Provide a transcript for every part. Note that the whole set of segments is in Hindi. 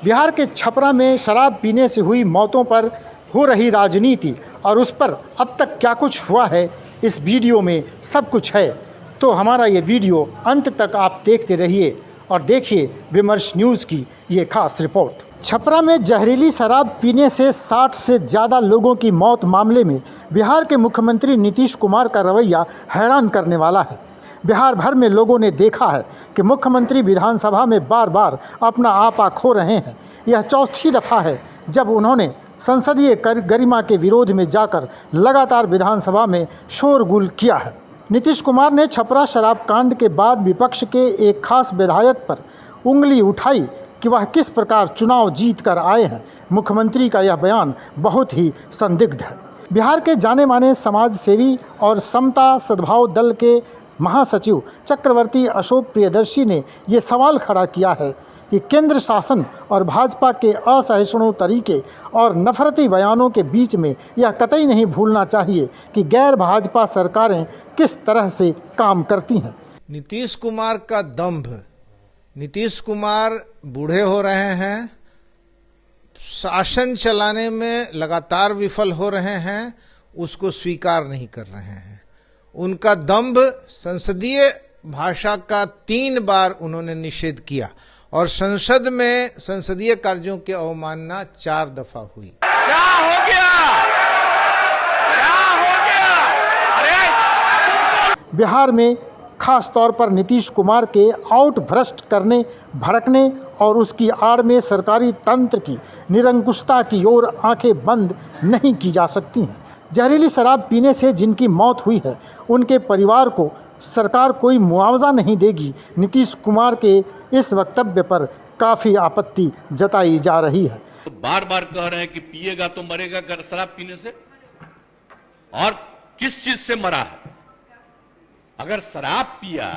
बिहार के छपरा में शराब पीने से हुई मौतों पर हो रही राजनीति और उस पर अब तक क्या कुछ हुआ है, इस वीडियो में सब कुछ है। तो हमारा ये वीडियो अंत तक आप देखते रहिए और देखिए विमर्श न्यूज़ की ये खास रिपोर्ट। छपरा में जहरीली शराब पीने से 60 से ज़्यादा लोगों की मौत मामले में बिहार के मुख्यमंत्री नीतीश कुमार का रवैया हैरान करने वाला है। बिहार भर में लोगों ने देखा है कि मुख्यमंत्री विधानसभा में बार बार अपना आपा खो रहे हैं। यह चौथी दफ़ा है जब उन्होंने संसदीय गरिमा के विरोध में जाकर लगातार विधानसभा में शोरगुल किया है। नीतीश कुमार ने छपरा शराब कांड के बाद विपक्ष के एक खास विधायक पर उंगली उठाई कि वह किस प्रकार चुनाव जीत कर आए हैं। मुख्यमंत्री का यह बयान बहुत ही संदिग्ध है। बिहार के जाने माने समाज सेवी और समता सद्भाव दल के महासचिव चक्रवर्ती अशोक प्रियदर्शी ने ये सवाल खड़ा किया है कि केंद्र शासन और भाजपा के असहिष्णु तरीके और नफरती बयानों के बीच में यह कतई नहीं भूलना चाहिए कि गैर भाजपा सरकारें किस तरह से काम करती हैं। नीतीश कुमार का दंभ, नीतीश कुमार बूढ़े हो रहे हैं, शासन चलाने में लगातार विफल हो रहे हैं, उसको स्वीकार नहीं कर रहे हैं। उनका दंभ, संसदीय भाषा का 3 बार उन्होंने निषेध किया और संसद में संसदीय कार्यों की अवमानना 4 दफा हुई। क्या हो गया? क्या हो गया? अरे बिहार में खास तौर पर नीतीश कुमार के आउट भ्रष्ट करने, भड़कने और उसकी आड़ में सरकारी तंत्र की निरंकुशता की ओर आंखें बंद नहीं की जा सकती हैं। जहरीली शराब पीने से जिनकी मौत हुई है, उनके परिवार को सरकार कोई मुआवजा नहीं देगी। नीतीश कुमार के इस वक्तव्य पर काफ़ी आपत्ति जताई जा रही है। तो बार बार कह रहे हैं कि पिएगा तो मरेगा शराब पीने से, और किस चीज से मरा है? अगर शराब पिया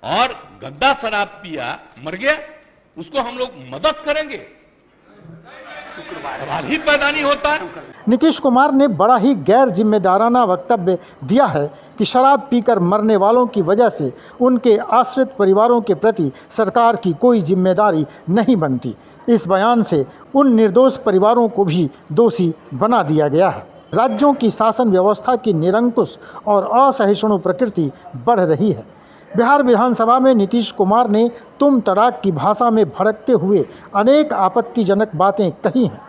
और गंदा शराब पिया, मर गया, उसको हम लोग मदद करेंगे? सवाल ही पैदा नहीं होता है। नीतीश कुमार ने बड़ा ही गैर जिम्मेदाराना वक्तव्य दिया है कि शराब पीकर मरने वालों की वजह से उनके आश्रित परिवारों के प्रति सरकार की कोई जिम्मेदारी नहीं बनती। इस बयान से उन निर्दोष परिवारों को भी दोषी बना दिया गया है। राज्यों की शासन व्यवस्था की निरंकुश और असहिष्णु प्रकृति बढ़ रही है। बिहार विधानसभा में नीतीश कुमार ने तुम तड़ाक की भाषा में भड़कते हुए अनेक आपत्तिजनक बातें कही हैं।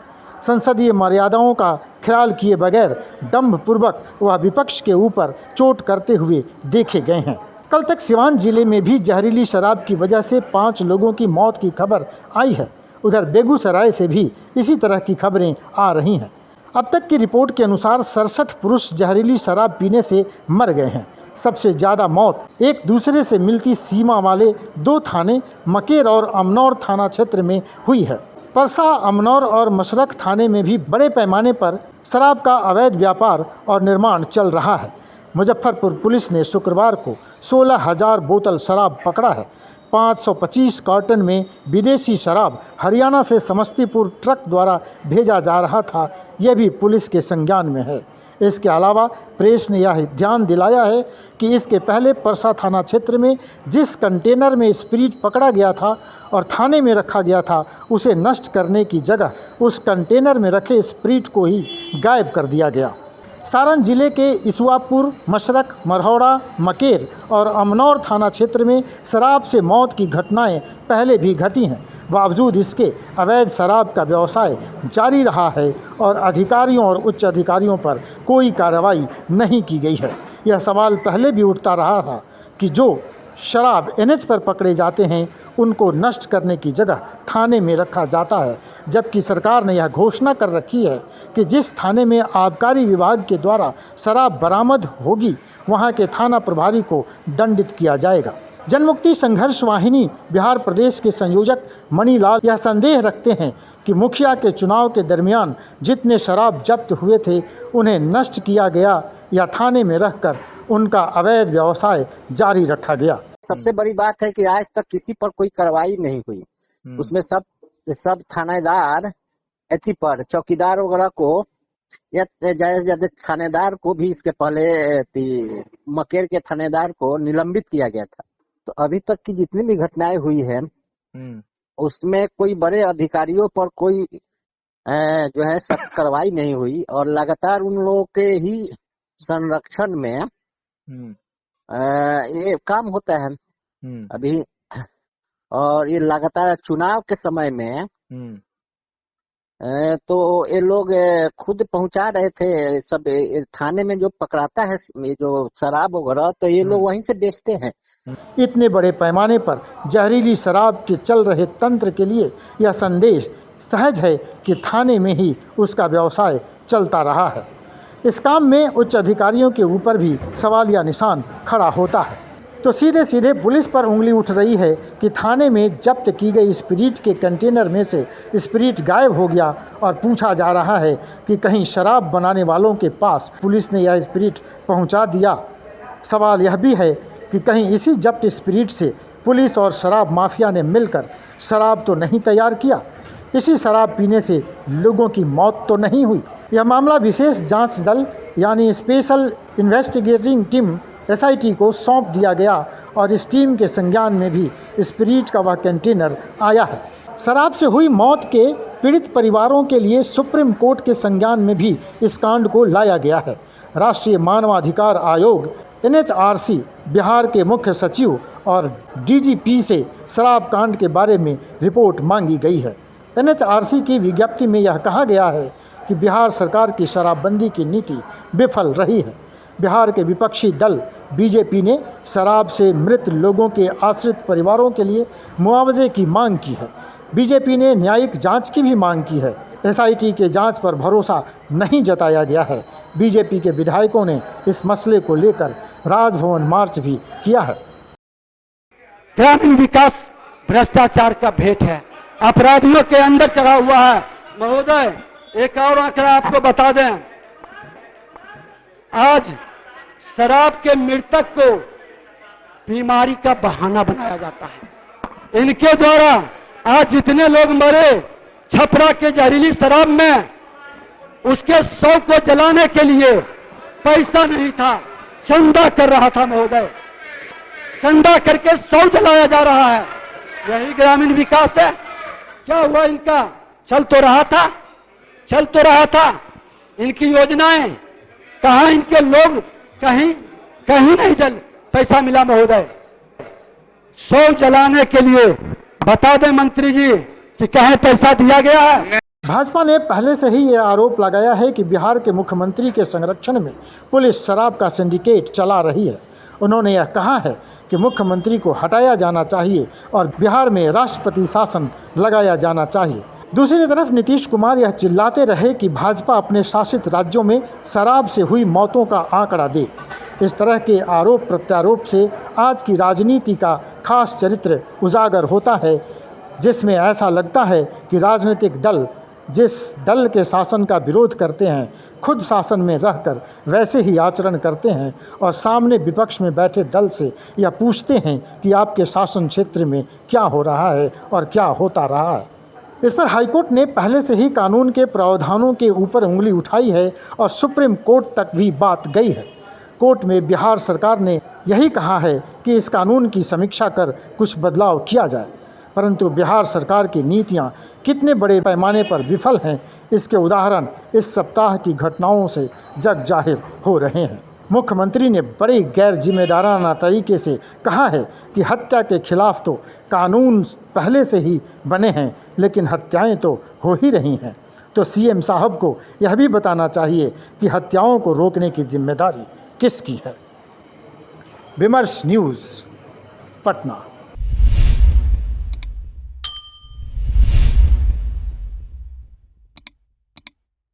संसदीय मर्यादाओं का ख्याल किए बगैर दंभपूर्वक वह विपक्ष के ऊपर चोट करते हुए देखे गए हैं। कल तक सिवान जिले में भी जहरीली शराब की वजह से 5 लोगों की मौत की खबर आई है। उधर बेगूसराय से भी इसी तरह की खबरें आ रही हैं। अब तक की रिपोर्ट के अनुसार 67 पुरुष जहरीली शराब पीने से मर गए हैं। सबसे ज़्यादा मौत एक दूसरे से मिलती सीमा वाले 2 थाने मकेर और अमनौर थाना क्षेत्र में हुई है। परसा, अमनौर और मशरक थाने में भी बड़े पैमाने पर शराब का अवैध व्यापार और निर्माण चल रहा है। मुजफ्फरपुर पुलिस ने शुक्रवार को 16,000 बोतल शराब पकड़ा है। 525 कार्टन में विदेशी शराब हरियाणा से समस्तीपुर ट्रक द्वारा भेजा जा रहा था, यह भी पुलिस के संज्ञान में है। इसके अलावा प्रेस ने यह ध्यान दिलाया है कि इसके पहले परसा थाना क्षेत्र में जिस कंटेनर में स्प्रीट पकड़ा गया था और थाने में रखा गया था, उसे नष्ट करने की जगह उस कंटेनर में रखे स्प्रीट को ही गायब कर दिया गया। सारण जिले के इसुआपुर, मशरक, मरहौड़ा, मकेर और अमनौर थाना क्षेत्र में शराब से मौत की घटनाएं पहले भी घटी हैं। बावजूद इसके अवैध शराब का व्यवसाय जारी रहा है और अधिकारियों और उच्च अधिकारियों पर कोई कार्रवाई नहीं की गई है। यह सवाल पहले भी उठता रहा था कि जो शराब NH पर पकड़े जाते हैं, उनको नष्ट करने की जगह थाने में रखा जाता है, जबकि सरकार ने यह घोषणा कर रखी है कि जिस थाने में आबकारी विभाग के द्वारा शराब बरामद होगी, वहां के थाना प्रभारी को दंडित किया जाएगा। जनमुक्ति संघर्ष वाहिनी बिहार प्रदेश के संयोजक मणिलाल यह संदेह रखते हैं कि मुखिया के चुनाव के दरमियान जितने शराब जब्त हुए थे, उन्हें नष्ट किया गया या थाने में रखकर उनका अवैध व्यवसाय जारी रखा गया। सबसे बड़ी बात है कि आज तक किसी पर कोई कार्रवाई नहीं हुई। उसमें सब थानेदार एथी पर चौकीदार वगैरह को या ज्यादा थानेदार को भी इसके पहले मकेर के थानेदार को निलंबित किया गया था। तो अभी तक की जितनी भी घटनाएं हुई है उसमें कोई बड़े अधिकारियों पर कोई जो है सख्त कार्रवाई नहीं हुई और लगातार उन लोगों के ही संरक्षण में ये काम होता है अभी। और ये लगातार चुनाव के समय में तो ये लोग खुद पहुंचा रहे थे सब थाने में, जो पकड़ाता है ये जो शराब वगैरह, तो ये लोग वहीं से बेचते हैं। इतने बड़े पैमाने पर जहरीली शराब के चल रहे तंत्र के लिए यह संदेश सहज है कि थाने में ही उसका व्यवसाय चलता रहा है। इस काम में उच्च अधिकारियों के ऊपर भी सवालिया निशान खड़ा होता है। तो सीधे सीधे पुलिस पर उंगली उठ रही है कि थाने में जब्त की गई स्पिरिट के कंटेनर में से स्पिरिट गायब हो गया और पूछा जा रहा है कि कहीं शराब बनाने वालों के पास पुलिस ने यह स्पिरिट पहुंचा दिया। सवाल यह भी है कि कहीं इसी जब्त स्पिरिट से पुलिस और शराब माफिया ने मिलकर शराब तो नहीं तैयार किया, इसी शराब पीने से लोगों की मौत तो नहीं हुई। यह मामला विशेष जांच दल यानी स्पेशल इन्वेस्टिगेटिंग टीम SIT को सौंप दिया गया और इस टीम के संज्ञान में भी स्पिरिट का वह कंटेनर आया है। शराब से हुई मौत के पीड़ित परिवारों के लिए सुप्रीम कोर्ट के संज्ञान में भी इस कांड को लाया गया है। राष्ट्रीय मानवाधिकार आयोग NHRC, बिहार के मुख्य सचिव और DGP से शराब कांड के बारे में रिपोर्ट मांगी गई है। NHRC की विज्ञप्ति में यह कहा गया है कि बिहार सरकार की शराबबंदी की नीति विफल रही है। बिहार के विपक्षी दल BJP ने शराब से मृत लोगों के आश्रित परिवारों के लिए मुआवजे की मांग की है। BJP ने न्यायिक जांच की भी मांग की है। SIT के जांच पर भरोसा नहीं जताया गया है। BJP के विधायकों ने इस मसले को लेकर राजभवन मार्च भी किया है। ग्रामीण विकास भ्रष्टाचार का भेंट है, अपराधियों के अंदर चढ़ा हुआ है। महोदय, एक और आंकड़ा आपको बता दें, आज शराब के मृतक को बीमारी का बहाना बनाया जाता है। इनके द्वारा आज जितने लोग मरे छपरा के जहरीली शराब में, उसके शव को जलाने के लिए पैसा नहीं था, चंदा कर रहा था महोदय, चंदा करके शव जलाया जा रहा है। यही ग्रामीण विकास है। क्या हुआ इनका? चल तो रहा था इनकी योजनाएं, कहां इनके लोग, कहीं नहीं पैसा मिला महोदय। शव जलाने के लिए बता दें मंत्री जी कि कहीं पैसा दिया गया है? भाजपा ने पहले से ही ये आरोप लगाया है कि बिहार के मुख्यमंत्री के संरक्षण में पुलिस शराब का सिंडिकेट चला रही है। उन्होंने यह कहा है कि मुख्यमंत्री को हटाया जाना चाहिए और बिहार में राष्ट्रपति शासन लगाया जाना चाहिए। दूसरी तरफ नीतीश कुमार यह चिल्लाते रहे कि भाजपा अपने शासित राज्यों में शराब से हुई मौतों का आंकड़ा दे। इस तरह के आरोप प्रत्यारोप से आज की राजनीति का खास चरित्र उजागर होता है, जिसमें ऐसा लगता है कि राजनीतिक दल जिस दल के शासन का विरोध करते हैं, खुद शासन में रहकर वैसे ही आचरण करते हैं और सामने विपक्ष में बैठे दल से यह पूछते हैं कि आपके शासन क्षेत्र में क्या हो रहा है और क्या होता रहा है। इस पर हाईकोर्ट ने पहले से ही कानून के प्रावधानों के ऊपर उंगली उठाई है और सुप्रीम कोर्ट तक भी बात गई है। कोर्ट में बिहार सरकार ने यही कहा है कि इस कानून की समीक्षा कर कुछ बदलाव किया जाए, परंतु बिहार सरकार की नीतियां कितने बड़े पैमाने पर विफल हैं, इसके उदाहरण इस सप्ताह की घटनाओं से जग जाहिर हो रहे हैं। मुख्यमंत्री ने बड़े गैर जिम्मेदाराना तरीके से कहा है कि हत्या के खिलाफ तो कानून पहले से ही बने हैं, लेकिन हत्याएं तो हो ही रही हैं। तो CM साहब को यह भी बताना चाहिए कि हत्याओं को रोकने की जिम्मेदारी किसकी है। विमर्श न्यूज़, पटना।